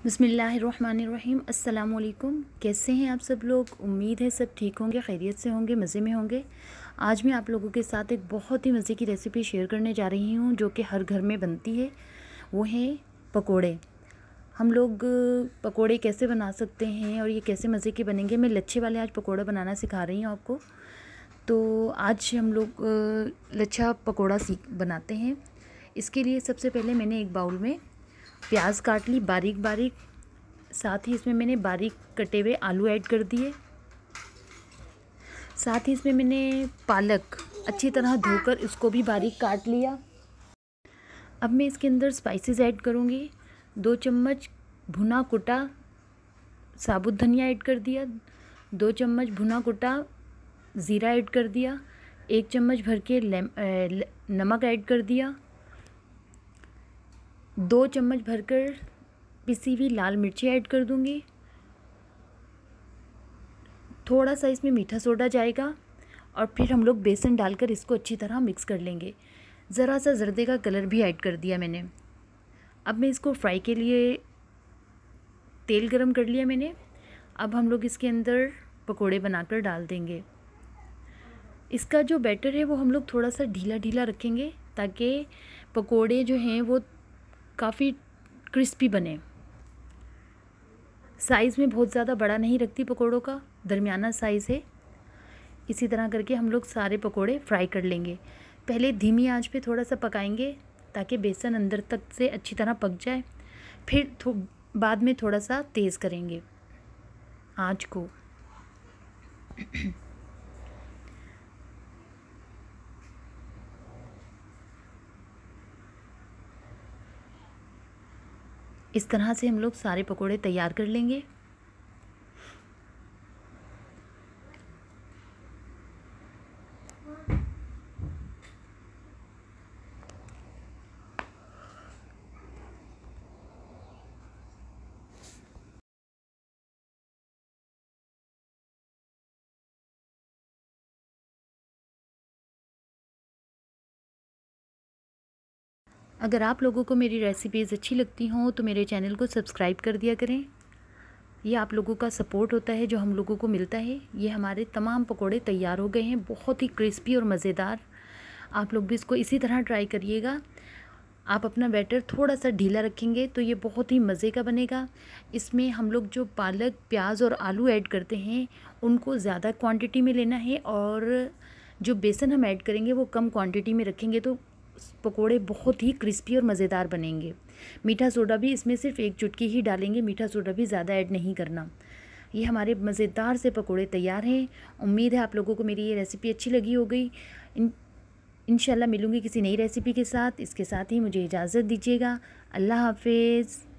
बिस्मिल्लाहिर्रहमानिर्रहीम। अस्सलाम वालेकुम। कैसे हैं आप सब लोग? उम्मीद है सब ठीक होंगे, खैरियत से होंगे, मज़े में होंगे। आज मैं आप लोगों के साथ एक बहुत ही मज़े की रेसिपी शेयर करने जा रही हूँ जो कि हर घर में बनती है। वो हैं पकोड़े। हम लोग पकोड़े कैसे बना सकते हैं और ये कैसे मज़े के बनेंगे, मैं लच्छे वाले आज पकोड़ा बनाना सिखा रही हूँ आपको। तो आज हम लोग लच्छा पकोड़ा बनाते हैं। इसके लिए सबसे पहले मैंने एक बाउल में प्याज काट ली बारीक बारीक, साथ ही इसमें मैंने बारीक कटे हुए आलू ऐड कर दिए। साथ ही इसमें मैंने पालक अच्छी तरह धोकर इसको भी बारीक काट लिया। अब मैं इसके अंदर स्पाइसेस ऐड करूँगी। 2 चम्मच भुना कुटा साबुत धनिया ऐड कर दिया, 2 चम्मच भुना कुटा ज़ीरा ऐड कर दिया, 1 चम्मच भर के नमक ऐड कर दिया, 2 चम्मच भरकर पिसी हुई लाल मिर्ची ऐड कर दूंगी। थोड़ा सा इसमें मीठा सोडा जाएगा और फिर हम लोग बेसन डालकर इसको अच्छी तरह मिक्स कर लेंगे। ज़रा सा जर्दे का कलर भी ऐड कर दिया मैंने। अब मैं इसको फ्राई के लिए तेल गरम कर लिया मैंने। अब हम लोग इसके अंदर पकोड़े बनाकर डाल देंगे। इसका जो बैटर है वो हम लोग थोड़ा सा ढीला ढीला रखेंगे ताकि पकोड़े जो हैं वो काफ़ी क्रिस्पी बने। साइज़ में बहुत ज़्यादा बड़ा नहीं रखती पकोड़ों का, दरमियाना साइज़ है। इसी तरह करके हम लोग सारे पकोड़े फ्राई कर लेंगे। पहले धीमी आंच पे थोड़ा सा पकाएंगे ताकि बेसन अंदर तक से अच्छी तरह पक जाए। फिर बाद में थोड़ा सा तेज़ करेंगे आंच को। इस तरह से हम लोग सारे पकोड़े तैयार कर लेंगे। अगर आप लोगों को मेरी रेसिपीज़ अच्छी लगती हों तो मेरे चैनल को सब्सक्राइब कर दिया करें। ये आप लोगों का सपोर्ट होता है जो हम लोगों को मिलता है। ये हमारे तमाम पकोड़े तैयार हो गए हैं, बहुत ही क्रिस्पी और मज़ेदार। आप लोग भी इसको इसी तरह ट्राई करिएगा। आप अपना बैटर थोड़ा सा ढीला रखेंगे तो ये बहुत ही मज़े का बनेगा। इसमें हम लोग जो पालक, प्याज और आलू ऐड करते हैं उनको ज़्यादा क्वांटिटी में लेना है और जो बेसन हम ऐड करेंगे वो कम क्वांटिटी में रखेंगे तो पकोड़े बहुत ही क्रिस्पी और मज़ेदार बनेंगे। मीठा सोडा भी इसमें सिर्फ 1 चुटकी ही डालेंगे, मीठा सोडा भी ज़्यादा ऐड नहीं करना। ये हमारे मज़ेदार से पकोड़े तैयार हैं। उम्मीद है आप लोगों को मेरी ये रेसिपी अच्छी लगी होगी। इंशाल्लाह मिलूँगी किसी नई रेसिपी के साथ। इसके साथ ही मुझे इजाज़त दीजिएगा। अल्लाह हाफ़िज़।